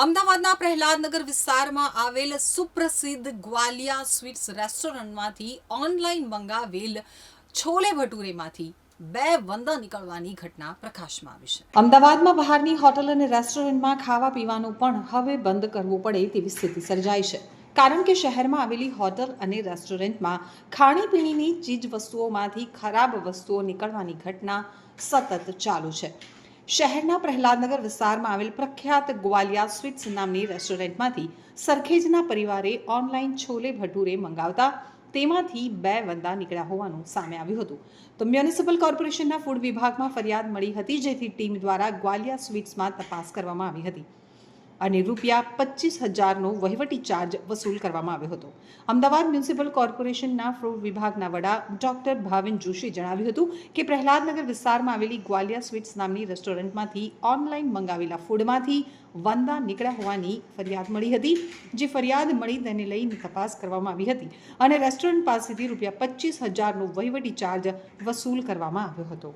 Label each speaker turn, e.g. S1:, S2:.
S1: અમદાવાદના પ્રહલાદનગર વિસ્તારમાં આવેલ સુપ્રસિદ્ધ ગ્વાલિયા સ્વીટ્સ રેસ્ટોરન્ટમાંથી ઓનલાઈન મંગાવેલ છોલે ભટુરેમાંથી 2 વંદા નીકળવાની ઘટના પ્રકાશમાં આવી છે. અમદાવાદમાં બહારની હોટલ અને રેસ્ટોરન્ટમાં ખાવા પીવાનું પણ હવે બંધ કરવું પડે તેવી સ્થિતિ સર્જાઈ છે. કારણ કે શહેરમાં આવેલી હોટલ અને રેસ્ટોરન્ટમાં ખાણીપીણીની ચીજ વસ્તુઓમાંથી ખરાબ વસ્તુઓ નીકળવાની ઘટના સતત ચાલુ છે. શહેરના પ્રહલાદનગર વિસ્તારમાં આવેલ પ્રખ્યાત ગ્વાલિયા સ્વીટ્સ નામની રેસ્ટોરન્ટમાંથી સરખેજના પરિવારે ઓનલાઈન છોલે ભટુરે મંગાવતા તેમાંથી 2 વંદા નીકળ્યા હોવાનું સામે આવ્યું હતું. તો મ્યુનિસિપલ કોર્પોરેશનના ફૂડ વિભાગમાં ફરિયાદ મળી હતી, જેથી ટીમ દ્વારા ગ્વાલિયા સ્વીટ્સમાં તપાસ કરવામાં આવી હતી અને રૂપિયા 25,000નો વહીવટી ચાર્જ વસૂલ કરવામાં આવ્યો હતો. અમદાવાદ મ્યુનિસિપલ કોર્પોરેશનના ફૂડ વિભાગના વડા ડોક્ટર ભાવિન જોશીએ જણાવ્યું હતું કે પ્રહલાદનગર વિસ્તારમાં આવેલી ગ્વાલિયા સ્વીટ્સ નામની રેસ્ટોરન્ટમાંથી ઓનલાઈન મંગાવેલા ફૂડમાંથી વંદા નીકળ્યા હોવાની ફરિયાદ મળી હતી. જે ફરિયાદ મળી તેને લઈને તપાસ કરવામાં આવી હતી અને રેસ્ટોરન્ટ પાસેથી રૂપિયા 25,000નો વહીવટી ચાર્જ વસૂલ કરવામાં આવ્યો હતો.